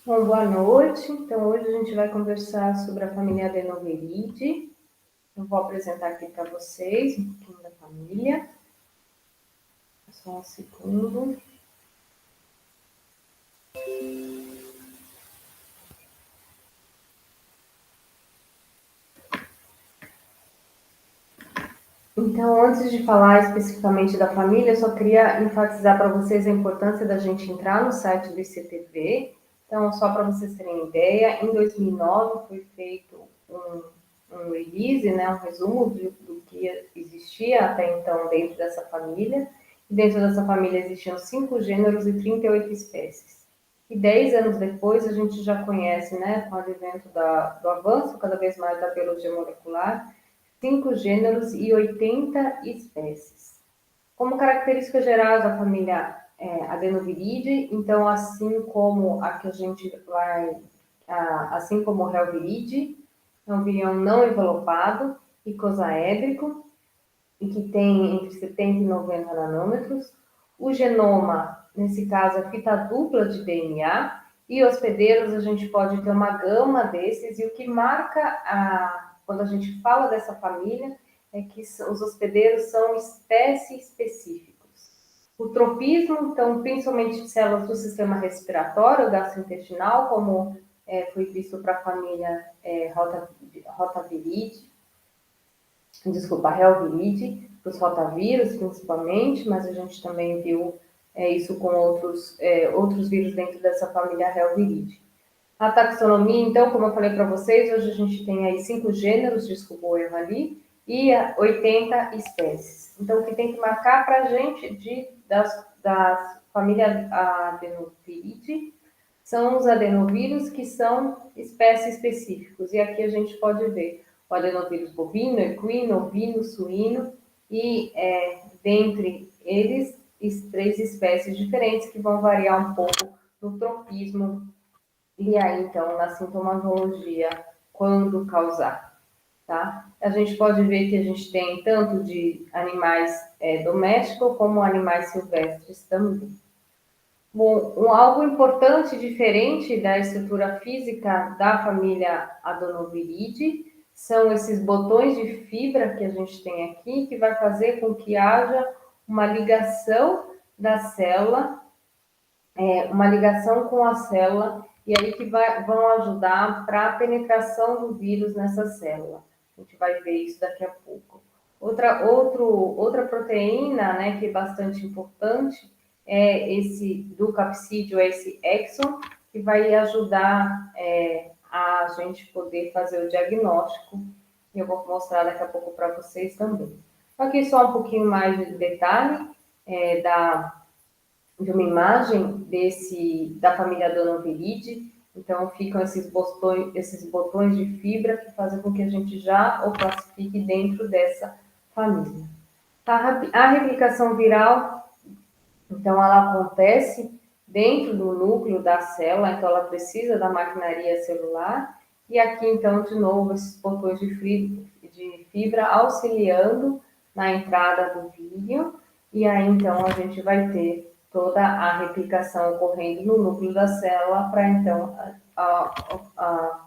Bom, boa noite. Então, hoje a gente vai conversar sobre a família Adenoviridae. Eu vou apresentar aqui para vocês um pouquinho da família. Só um segundo. Então, antes de falar especificamente da família, eu só queria enfatizar para vocês a importância da gente entrar no site do ICTV. Então, só para vocês terem ideia, em 2009 foi feito um release, né, um resumo do que existia até então dentro dessa família. E dentro dessa família existiam 5 gêneros e 38 espécies. E 10 anos depois, a gente já conhece, né, com o advento do avanço cada vez mais da biologia molecular, 5 gêneros e 80 espécies. Como características gerais da família Adenoviridae, então, assim como a que a gente vai, assim como o Helviridae, é um virião não envelopado, icosaédrico, e que tem entre 70 e 90 nanômetros. O genoma, nesse caso, é fita dupla de DNA, e hospedeiros a gente pode ter uma gama desses, e o que marca quando a gente fala dessa família é que os hospedeiros são espécies específicos. O tropismo, então, principalmente de células do sistema respiratório, gastrointestinal, como foi visto para a família Rotaviridae, desculpa, Helviridae, os rotavírus principalmente, mas a gente também viu isso com outros vírus dentro dessa família Helviridae. A taxonomia, então, como eu falei para vocês, hoje a gente tem aí 5 gêneros, desculpa o erro ali, e 80 espécies. Então, o que tem que marcar para a gente da família Adenoviridae são os adenovírus que são espécies específicos. E aqui a gente pode ver o adenovírus bovino, equino, ovino, suíno, e dentre eles, 3 espécies diferentes que vão variar um pouco no tropismo e aí, então, na sintomatologia, quando causar, tá? A gente pode ver que a gente tem tanto de animais domésticos como animais silvestres também. Bom, algo importante diferente da estrutura física da família Adenoviridae são esses botões de fibra que a gente tem aqui, que vai fazer com que haja uma ligação da célula, uma ligação com a célula, e aí que vão ajudar para a penetração do vírus nessa célula. A gente vai ver isso daqui a pouco. Outra proteína, né, que é bastante importante, é esse do capsídeo, esse exon, que vai ajudar a gente poder fazer o diagnóstico. E eu vou mostrar daqui a pouco para vocês também. Aqui só um pouquinho mais de detalhe de uma imagem da família Adenoviridae. Então, ficam esses botões de fibra que fazem com que a gente já o classifique dentro dessa família. A replicação viral, então, ela acontece dentro do núcleo da célula, então ela precisa da maquinaria celular, e aqui, então, de novo, esses botões de fibra auxiliando na entrada do vírus, e aí, então, a gente vai ter toda a replicação ocorrendo no núcleo da célula para, então,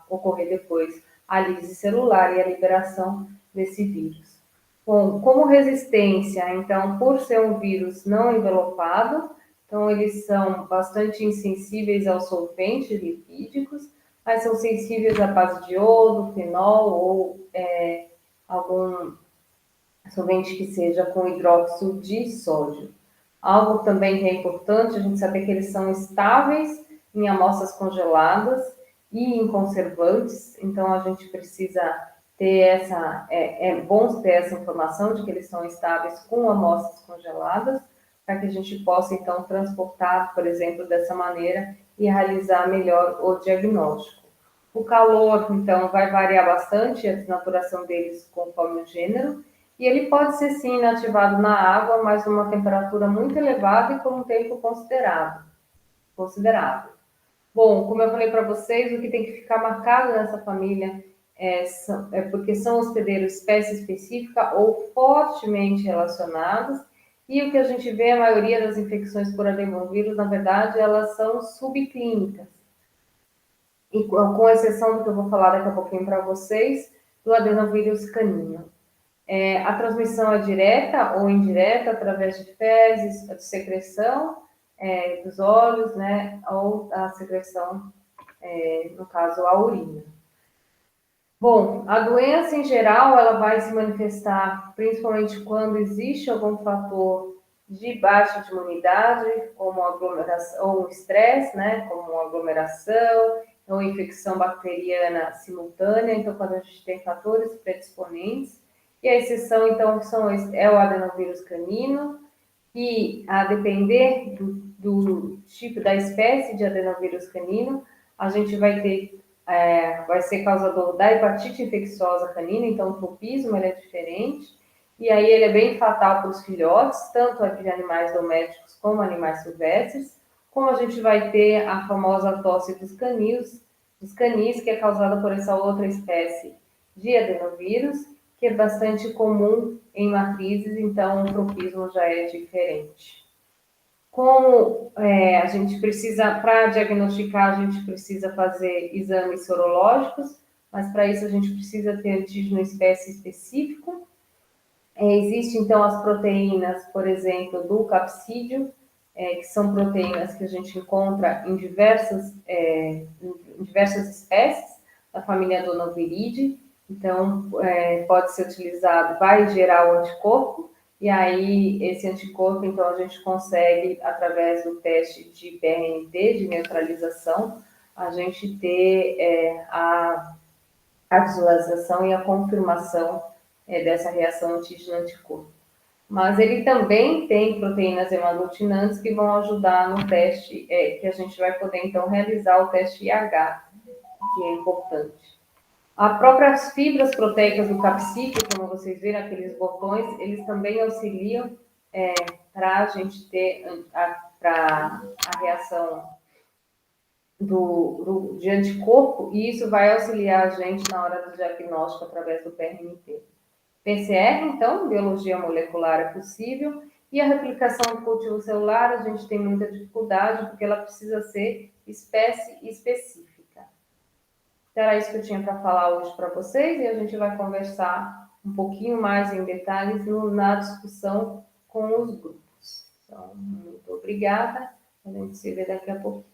ocorrer depois a lise celular e a liberação desse vírus. Bom, como resistência, então, por ser um vírus não envelopado, então eles são bastante insensíveis aos solventes lipídicos, mas são sensíveis à base de iodo, fenol ou algum solvente que seja com hidróxido de sódio. Algo também que é importante a gente saber que eles são estáveis em amostras congeladas e em conservantes, então a gente precisa ter é bom ter essa informação de que eles são estáveis com amostras congeladas, para que a gente possa então transportar, por exemplo, dessa maneira e realizar melhor o diagnóstico. O calor, então, vai variar bastante a desnaturação deles conforme o gênero, e ele pode ser sim inativado na água, mas numa temperatura muito elevada e por um tempo considerável. Bom, como eu falei para vocês, o que tem que ficar marcado nessa família porque são hospedeiros espécie específica ou fortemente relacionados, e o que a gente vê, a maioria das infecções por adenovírus, na verdade, elas são subclínicas. e com exceção do que eu vou falar daqui a pouquinho para vocês, do adenovírus canino. A transmissão é direta ou indireta através de fezes, de secreção dos olhos, né, ou a secreção, no caso, a urina. Bom, a doença em geral, ela vai se manifestar principalmente quando existe algum fator de baixa de imunidade, como aglomeração, ou estresse, né, como aglomeração, ou infecção bacteriana simultânea. Então, quando a gente tem fatores predisponentes, e a exceção, então, é o adenovírus canino, e a depender do tipo da espécie de adenovírus canino, a gente vai ser causador da hepatite infecciosa canina, então o tropismo ele é diferente, e aí ele é bem fatal para os filhotes, tanto de animais domésticos como animais silvestres, como a gente vai ter a famosa tosse dos canis, que é causada por essa outra espécie de adenovírus, que é bastante comum em matrizes, então o tropismo já é diferente. Como a gente precisa, para diagnosticar, a gente precisa fazer exames sorológicos, mas para isso a gente precisa ter antígeno espécie específico. Existem, então, as proteínas, por exemplo, do capsídeo, que são proteínas que a gente encontra em diversas espécies da família Donoviridae. Então, pode ser utilizado, vai gerar o anticorpo, e aí esse anticorpo, então, a gente consegue, através do teste de PRNT, de neutralização, a gente ter a visualização e a confirmação dessa reação antígeno-anticorpo. Mas ele também tem proteínas hemaglutinantes que vão ajudar no teste, que a gente vai poder, então, realizar o teste IH, que é importante. As próprias fibras proteicas do capsídeo, como vocês viram, aqueles botões, eles também auxiliam para a gente ter a reação de anticorpo, e isso vai auxiliar a gente na hora do diagnóstico através do PRNT. PCR, então, biologia molecular é possível, e a replicação do cultivo celular, a gente tem muita dificuldade, porque ela precisa ser espécie específica. Então, era isso que eu tinha para falar hoje para vocês, e a gente vai conversar um pouquinho mais em detalhes na discussão com os grupos. Então, muito obrigada, a gente se vê daqui a pouco.